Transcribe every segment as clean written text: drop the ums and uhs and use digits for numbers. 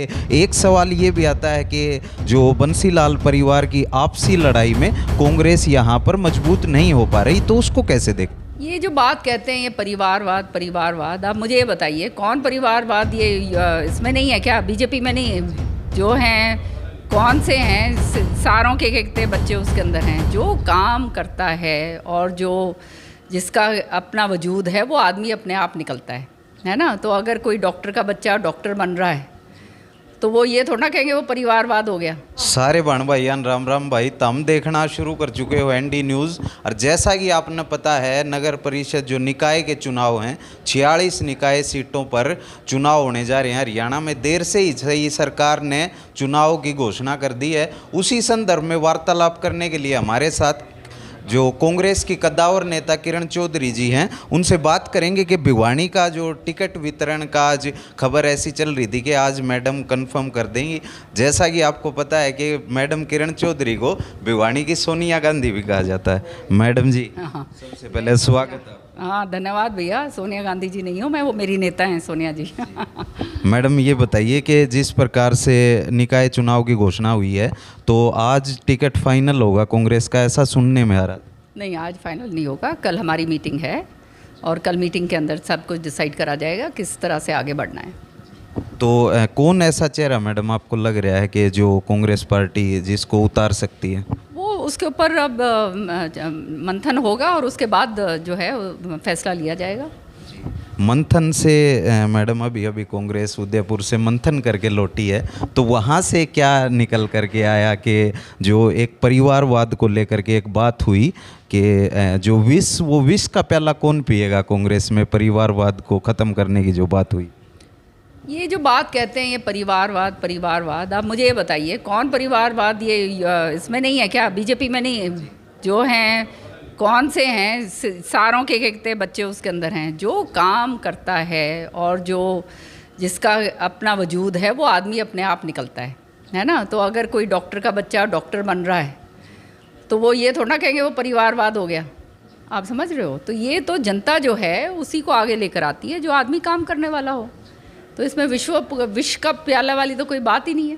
एक सवाल ये भी आता है कि जो बंसीलाल परिवार की आपसी लड़ाई में कांग्रेस यहाँ पर मजबूत नहीं हो पा रही, तो उसको कैसे देख? ये जो बात कहते हैं ये परिवारवाद, आप मुझे ये बताइए कौन परिवारवाद ये इसमें नहीं है क्या? बीजेपी में नहीं है? जो हैं कौन से हैं? सारों के कितने बच्चे उसके अंदर हैं? जो काम करता है और जो जिसका अपना वजूद है वो आदमी अपने आप निकलता है ना? तो अगर कोई डॉक्टर का बच्चा डॉक्टर बन रहा है तो वो ये थोड़ा ना कहेंगे वो परिवारवाद हो गया। सारे बहन भाईयान राम राम भाई, तम देखना शुरू कर चुके हो एनडी न्यूज़। और जैसा कि आपने पता है, नगर परिषद जो निकाय के चुनाव हैं, 46 निकाय सीटों पर चुनाव होने जा रहे हैं हरियाणा में। देर से ही सरकार ने चुनाव की घोषणा कर दी है। उसी संदर्भ में वार्तालाप करने के लिए हमारे साथ जो कांग्रेस की कद्दावर नेता किरण चौधरी जी हैं, उनसे बात करेंगे कि भिवानी का जो टिकट वितरण का आज खबर ऐसी चल रही थी कि आज मैडम कंफर्म कर देंगी। जैसा कि आपको पता है कि मैडम किरण चौधरी को भिवानी की सोनिया गांधी भी कहा जाता है। मैडम जी, सबसे पहले स्वागत है। हाँ, धन्यवाद भैया। सोनिया गांधी जी नहीं हूँ मैं, वो मेरी नेता हैं सोनिया जी। मैडम ये बताइए कि जिस प्रकार से निकाय चुनाव की घोषणा हुई है, तो आज टिकट फाइनल होगा कांग्रेस का, ऐसा सुनने में आ रहा? नहीं, आज फाइनल नहीं होगा। कल हमारी मीटिंग है और कल मीटिंग के अंदर सब कुछ डिसाइड करा जाएगा किस तरह से आगे बढ़ना है। तो कौन ऐसा चेहरा मैडम आपको लग रहा है कि जो कांग्रेस पार्टी जिसको उतार सकती है? वो उसके ऊपर अब मंथन होगा और उसके बाद जो है फैसला लिया जाएगा। मंथन से मैडम अभी कांग्रेस उदयपुर से मंथन करके लौटी है, तो वहाँ से क्या निकल करके आया कि जो एक परिवारवाद को लेकर के एक बात हुई कि जो विष का प्याला कौन पिएगा कांग्रेस में, परिवारवाद को ख़त्म करने की जो बात हुई? ये जो बात कहते हैं ये परिवारवाद, आप मुझे ये बताइए कौन परिवारवाद ये इसमें नहीं है क्या? बीजेपी में नहीं है? जो हैं कौन से हैं? सारों के कितने बच्चे उसके अंदर हैं? जो काम करता है और जो जिसका अपना वजूद है वो आदमी अपने आप निकलता है ना? तो अगर कोई डॉक्टर का बच्चा डॉक्टर बन रहा है तो वो ये थोड़ा ना कहेंगे वो परिवारवाद हो गया। आप समझ रहे हो? तो ये तो जनता जो है उसी को आगे लेकर आती है जो आदमी काम करने वाला हो। तो इसमें विश्व का प्याला वाली तो कोई बात ही नहीं है।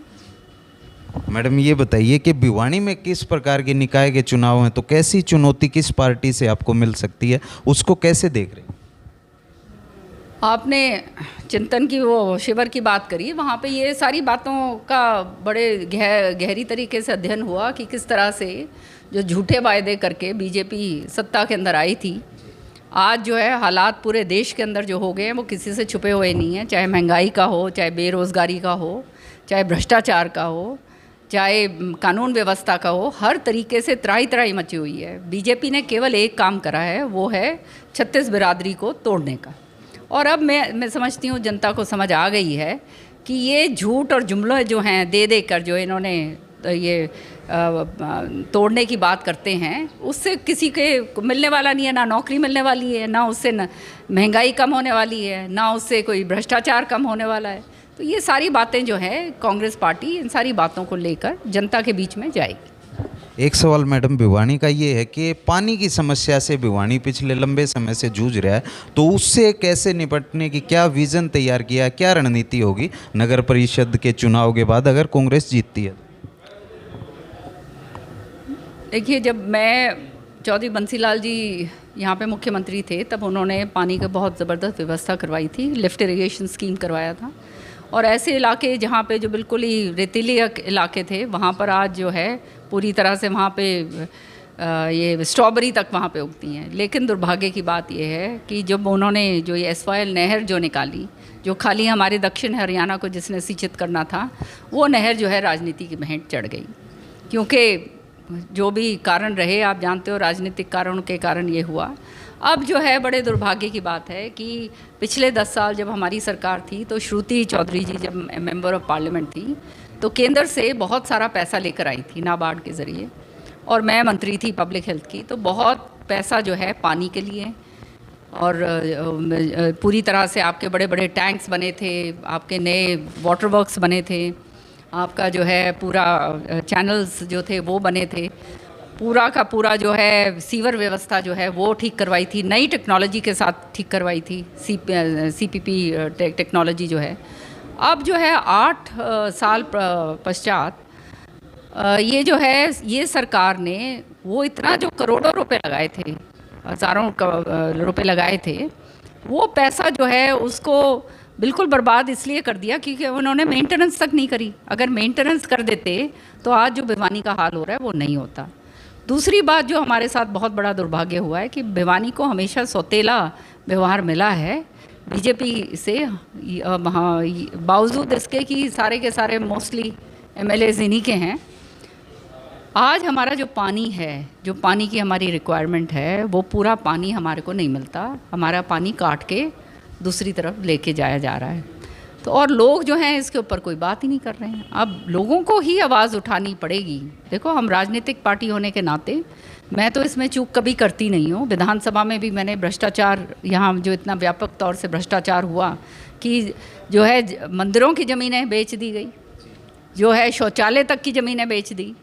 मैडम ये बताइए कि भिवानी में किस प्रकार के निकाय के चुनाव हैं, तो कैसी चुनौती किस पार्टी से आपको मिल सकती है, उसको कैसे देख रहे हैं? आपने चिंतन की वो शिविर की बात करी, वहाँ पे ये सारी बातों का बड़े गहरी तरीके से अध्ययन हुआ कि किस तरह से जो झूठे वायदे करके बीजेपी सत्ता के अंदर आई थी, आज जो है हालात पूरे देश के अंदर जो हो गए हैं वो किसी से छुपे हुए नहीं हैं। चाहे महंगाई का हो, चाहे बेरोज़गारी का हो, चाहे भ्रष्टाचार का हो, चाहे कानून व्यवस्था का हो, हर तरीके से त्राही त्राही मची हुई है। बीजेपी ने केवल एक काम करा है, वो है छत्तीस बिरादरी को तोड़ने का। और अब मैं समझती हूँ जनता को समझ आ गई है कि ये झूठ और जुमले जो हैं दे कर जो इन्होंने ये तोड़ने की बात करते हैं, उससे किसी के मिलने वाला नहीं है। ना नौकरी मिलने वाली है, ना उससे महंगाई कम होने वाली है, ना उससे कोई भ्रष्टाचार कम होने वाला है। तो ये सारी बातें जो है कांग्रेस पार्टी इन सारी बातों को लेकर जनता के बीच में जाएगी। एक सवाल मैडम भिवानी का ये है कि पानी की समस्या से भिवानी पिछले लंबे समय से जूझ रहा है, तो उससे कैसे निपटने की क्या विज़न तैयार किया है, क्या रणनीति होगी नगर परिषद के चुनाव के बाद अगर कांग्रेस जीतती है? देखिए, जब मैं चौधरी बंसीलाल जी यहाँ पे मुख्यमंत्री थे तब उन्होंने पानी की बहुत ज़बरदस्त व्यवस्था करवाई थी, लिफ्ट इरिगेशन स्कीम करवाया था। और ऐसे इलाके जहाँ पे जो बिल्कुल ही रेतीले इलाके थे वहाँ पर आज जो है पूरी तरह से वहाँ पे ये स्ट्रॉबेरी तक वहाँ पे उगती हैं। लेकिन दुर्भाग्य की बात ये है कि जब उन्होंने जो ये SYL नहर जो निकाली, जो खाली हमारे दक्षिण हरियाणा को जिसने सिंचित करना था, वो नहर जो है राजनीति की भेंट चढ़ गई। क्योंकि जो भी कारण रहे, आप जानते हो राजनीतिक कारणों के कारण ये हुआ। अब जो है बड़े दुर्भाग्य की बात है कि पिछले 10 साल जब हमारी सरकार थी तो श्रुति चौधरी जी जब मेंबर ऑफ पार्लियामेंट थी तो केंद्र से बहुत सारा पैसा लेकर आई थी नाबार्ड के ज़रिए, और मैं मंत्री थी पब्लिक हेल्थ की। तो बहुत पैसा जो है पानी के लिए, और पूरी तरह से आपके बड़े बड़े टैंक्स बने थे, आपके नए वाटर वर्क्स बने थे, आपका जो है पूरा चैनल्स जो थे वो बने थे, पूरा का पूरा जो है सीवर व्यवस्था जो है वो ठीक करवाई थी, नई टेक्नोलॉजी के साथ ठीक करवाई थी, CPP टेक्नोलॉजी जो है। अब जो है 8 साल पश्चात ये जो है ये सरकार ने वो इतना जो करोड़ों रुपए लगाए थे, हज़ारों रुपए लगाए थे, वो पैसा जो है उसको बिल्कुल बर्बाद इसलिए कर दिया क्योंकि उन्होंने मेंटेनेंस तक नहीं करी। अगर मेंटेनेंस कर देते तो आज जो भिवानी का हाल हो रहा है वो नहीं होता। दूसरी बात जो हमारे साथ बहुत बड़ा दुर्भाग्य हुआ है कि भिवानी को हमेशा सौतेला व्यवहार मिला है बीजेपी से, बावजूद इसके कि सारे के सारे मोस्टली एमएलएज इन्हीं के हैं। आज हमारा जो पानी है, जो पानी की हमारी रिक्वायरमेंट है, वो पूरा पानी हमारे को नहीं मिलता। हमारा पानी काट के दूसरी तरफ लेके जाया जा रहा है। तो और लोग जो हैं इसके ऊपर कोई बात ही नहीं कर रहे हैं। अब लोगों को ही आवाज़ उठानी पड़ेगी। देखो, हम राजनीतिक पार्टी होने के नाते मैं तो इसमें चूक कभी करती नहीं हूँ। विधानसभा में भी मैंने भ्रष्टाचार, यहाँ जो इतना व्यापक तौर से भ्रष्टाचार हुआ कि जो है मंदिरों की ज़मीनें बेच दी गई, जो है शौचालय तक की ज़मीनें बेच दी,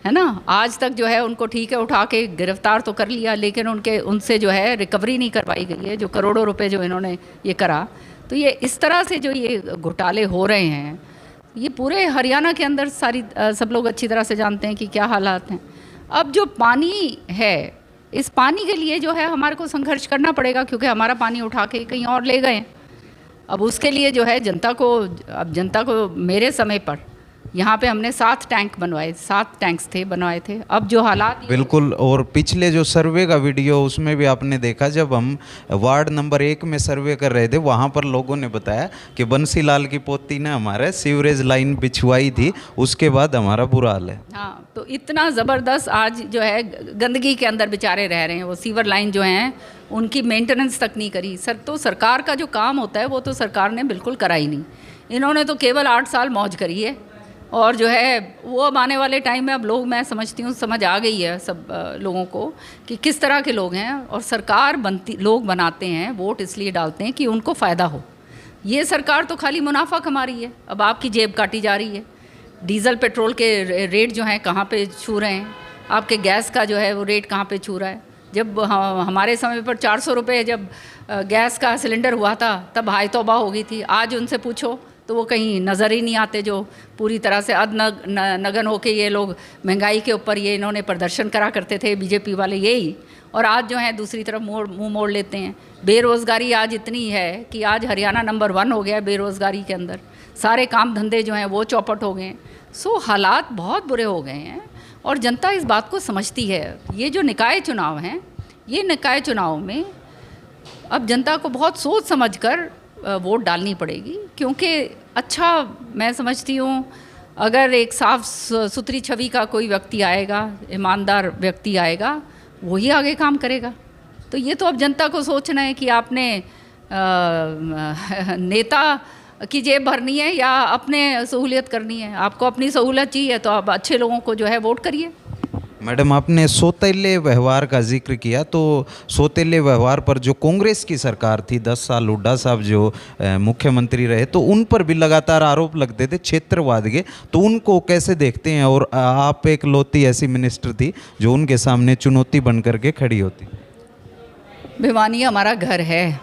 है ना। आज तक जो है उनको ठीक है उठा के गिरफ्तार तो कर लिया, लेकिन उनसे जो है रिकवरी नहीं करवाई गई है, जो करोड़ों रुपए जो इन्होंने ये करा। तो ये इस तरह से जो ये घोटाले हो रहे हैं, ये पूरे हरियाणा के अंदर सब लोग अच्छी तरह से जानते हैं कि क्या हालात हैं। अब जो पानी है, इस पानी के लिए जो है हमारे को संघर्ष करना पड़ेगा, क्योंकि हमारा पानी उठा के कहीं और ले गए। अब उसके लिए जो है जनता को मेरे समय पर यहाँ पे हमने 7 टैंक बनवाए, 7 टैंक्स बनवाए थे। अब जो हालात बिल्कुल, और पिछले जो सर्वे का वीडियो उसमें भी आपने देखा, जब हम वार्ड नंबर 1 में सर्वे कर रहे थे, वहाँ पर लोगों ने बताया कि बंसीलाल की पोती ने हमारे सीवरेज लाइन बिछवाई थी, उसके बाद हमारा बुरा हाल है। हाँ, तो इतना ज़बरदस्त आज जो है गंदगी के अंदर बेचारे रह रहे हैं। वो सीवर लाइन जो हैं उनकी मेंटेनेंस तक नहीं करी। तो सरकार का जो काम होता है वो तो सरकार ने बिल्कुल करा ही नहीं। इन्होंने तो केवल 8 साल मौज करी है, और जो है वो अब आने वाले टाइम में अब लोग, मैं समझती हूँ, समझ आ गई है सब लोगों को कि किस तरह के लोग हैं। और सरकार लोग बनाते हैं, वोट इसलिए डालते हैं कि उनको फ़ायदा हो। ये सरकार तो खाली मुनाफा कमा रही है। अब आपकी जेब काटी जा रही है। डीजल पेट्रोल के रेट जो हैं कहाँ पे छू रहे हैं, आपके गैस का जो है वो रेट कहाँ पे छू रहा है। जब हमारे समय पर 400 रुपये जब गैस का सिलेंडर हुआ था, तब हाय तौबा हो गई थी। आज उनसे पूछो तो वो कहीं नज़र ही नहीं आते, जो पूरी तरह से नगन होके ये लोग महंगाई के ऊपर ये इन्होंने प्रदर्शन करा करते थे बीजेपी वाले, यही। और आज जो है दूसरी तरफ मुंह मोड़ लेते हैं। बेरोज़गारी आज इतनी है कि आज हरियाणा नंबर 1 हो गया है बेरोज़गारी के अंदर। सारे काम धंधे जो हैं वो चौपट हो गए हैं। सो हालात बहुत बुरे हो गए हैं और जनता इस बात को समझती है। ये जो निकाय चुनाव हैं, ये निकाय चुनाव में अब जनता को बहुत सोच समझ कर वोट डालनी पड़ेगी, क्योंकि अच्छा, मैं समझती हूँ अगर एक साफ सुथरी छवि का कोई व्यक्ति आएगा, ईमानदार व्यक्ति आएगा, वही आगे काम करेगा। तो ये तो अब जनता को सोचना है कि आपने नेता की जेब भरनी है या अपने सहूलियत करनी है। आपको अपनी सहूलियत चाहिए तो आप अच्छे लोगों को जो है वोट करिए। मैडम, आपने सौतेले व्यवहार का जिक्र किया, तो सौतेले व्यवहार पर जो कांग्रेस की सरकार थी, 10 साल हुड्डा साहब जो मुख्यमंत्री रहे, तो उन पर भी लगातार आरोप लगते थे क्षेत्रवाद के। तो उनको कैसे देखते हैं? और आप एक लौती ऐसी मिनिस्टर थी जो उनके सामने चुनौती बन करके खड़ी होती। भिवानी हमारा घर है,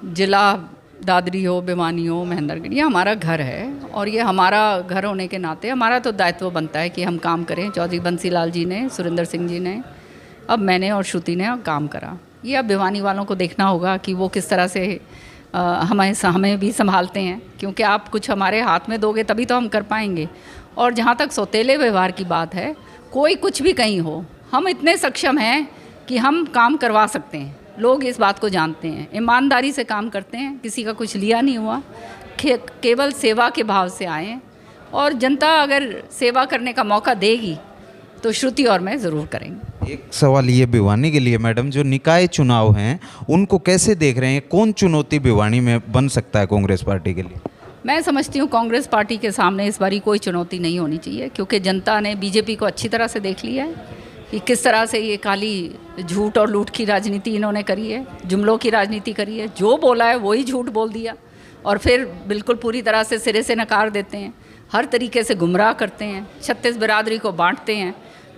जिला दादरी हो, भिवानी हो, महेंद्रगढ़, ये हमारा घर है। और ये हमारा घर होने के नाते हमारा तो दायित्व बनता है कि हम काम करें। चौधरी बंसीलाल जी ने, सुरेंद्र सिंह जी ने, अब मैंने और श्रुति ने काम करा। ये अब भिवानी वालों को देखना होगा कि वो किस तरह से हमें भी संभालते हैं, क्योंकि आप कुछ हमारे हाथ में दोगे तभी तो हम कर पाएंगे। और जहाँ तक सौतेले व्यवहार की बात है, कोई कुछ भी कहीं हो, हम इतने सक्षम हैं कि हम काम करवा सकते हैं। लोग इस बात को जानते हैं, ईमानदारी से काम करते हैं, किसी का कुछ लिया नहीं हुआ, केवल सेवा के भाव से आए। और जनता अगर सेवा करने का मौका देगी तो श्रुति और मैं ज़रूर करेंगे। एक सवाल ये भिवानी के लिए मैडम, जो निकाय चुनाव हैं उनको कैसे देख रहे हैं? कौन चुनौती भिवानी में बन सकता है कांग्रेस पार्टी के लिए? मैं समझती हूँ कांग्रेस पार्टी के सामने इस बारी कोई चुनौती नहीं होनी चाहिए, क्योंकि जनता ने बीजेपी को अच्छी तरह से देख लिया है कि किस तरह से ये काली झूठ और लूट की राजनीति इन्होंने करी है, जुमलों की राजनीति करी है। जो बोला है वही झूठ बोल दिया और फिर बिल्कुल पूरी तरह से सिरे से नकार देते हैं, हर तरीके से गुमराह करते हैं, 36 बिरादरी को बांटते हैं।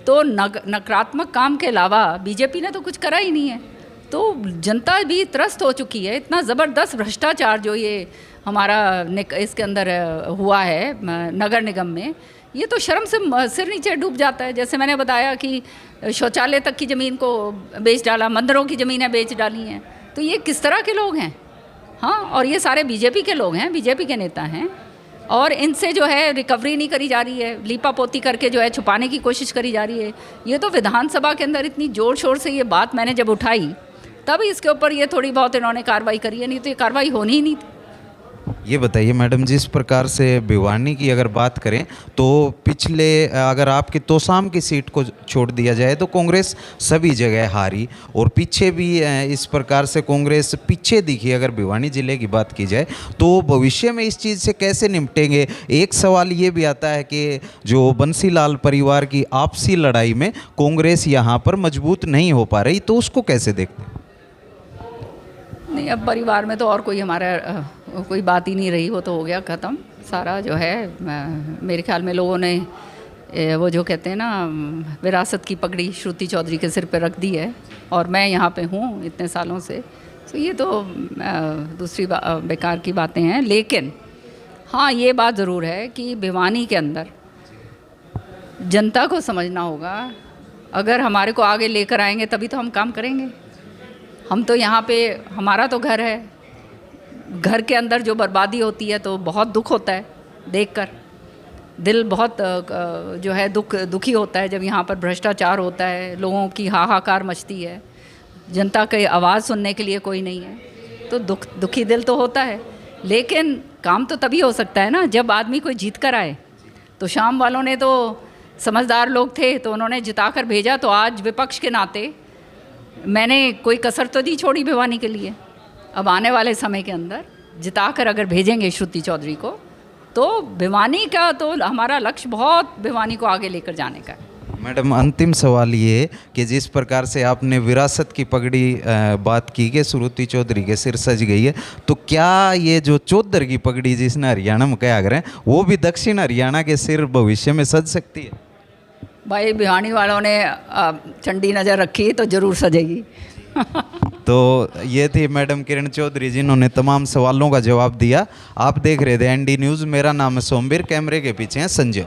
तो नकारात्मक काम के अलावा बीजेपी ने तो कुछ करा ही नहीं है। तो जनता भी त्रस्त हो चुकी है। इतना ज़बरदस्त भ्रष्टाचार जो ये हमारा इसके अंदर हुआ है नगर निगम में, ये तो शर्म से सिर नीचे डूब जाता है। जैसे मैंने बताया कि शौचालय तक की ज़मीन को बेच डाला, मंदिरों की ज़मीनें बेच डाली हैं। तो ये किस तरह के लोग हैं? हाँ, और ये सारे बीजेपी के लोग हैं, बीजेपी के नेता हैं, और इनसे जो है रिकवरी नहीं करी जा रही है, लीपा पोती करके जो है छुपाने की कोशिश करी जा रही है। ये तो विधानसभा के अंदर इतनी ज़ोर शोर से ये बात मैंने जब उठाई तब इसके ऊपर ये थोड़ी बहुत इन्होंने कार्रवाई करी है, नहीं तो ये कार्रवाई होनी ही नहीं थी। ये बताइए मैडम, जिस प्रकार से भिवानी की अगर बात करें तो पिछले अगर आपकी तोसाम की सीट को छोड़ दिया जाए तो कांग्रेस सभी जगह हारी, और पीछे भी इस प्रकार से कांग्रेस पीछे दिखी। अगर भिवानी ज़िले की बात की जाए तो भविष्य में इस चीज़ से कैसे निपटेंगे? एक सवाल ये भी आता है कि जो बंसीलाल परिवार की आपसी लड़ाई में कांग्रेस यहाँ पर मजबूत नहीं हो पा रही, तो उसको कैसे देखते हैं? नहीं, अब परिवार में तो और कोई हमारा कोई बात ही नहीं रही, वो तो हो गया ख़त्म सारा जो है। मेरे ख्याल में लोगों ने वो जो कहते हैं ना विरासत की पगड़ी श्रुति चौधरी के सिर पे रख दी है, और मैं यहाँ पे हूँ इतने सालों से। तो ये तो दूसरी बेकार की बातें हैं। लेकिन हाँ, ये बात ज़रूर है कि भिवानी के अंदर जनता को समझना होगा, अगर हमारे को आगे लेकर आएंगे तभी तो हम काम करेंगे। हम तो यहाँ पे, हमारा तो घर है, घर के अंदर जो बर्बादी होती है तो बहुत दुख होता है देखकर, दिल बहुत जो है दुखी होता है जब यहाँ पर भ्रष्टाचार होता है, लोगों की हाहाकार मचती है, जनता की आवाज़ सुनने के लिए कोई नहीं है, तो दुखी दिल तो होता है। लेकिन काम तो तभी हो सकता है ना जब आदमी कोई जीत कर आए। तो शाम वालों ने तो समझदार लोग थे तो उन्होंने जिता कर भेजा, तो आज विपक्ष के नाते मैंने कोई कसर तो नहीं छोड़ी भिवानी के लिए। अब आने वाले समय के अंदर जिताकर अगर भेजेंगे श्रुति चौधरी को, तो भिवानी का तो हमारा लक्ष्य बहुत भिवानी को आगे लेकर जाने का है। मैडम, अंतिम सवाल ये कि जिस प्रकार से आपने विरासत की पगड़ी बात की कि श्रुति चौधरी के सिर सज गई है, तो क्या ये जो चौधर की पगड़ी जिसने हरियाणा में कहा करें, वो भी दक्षिण हरियाणा के सिर भविष्य में सज सकती है? भाई, भिवानी वालों ने ठंडी नज़र रखी तो ज़रूर सजेगी। तो ये थी मैडम किरण चौधरी, जिन्होंने तमाम सवालों का जवाब दिया। आप देख रहे थे ND न्यूज़। मेरा नाम है सोमवीर, कैमरे के पीछे हैं संजय।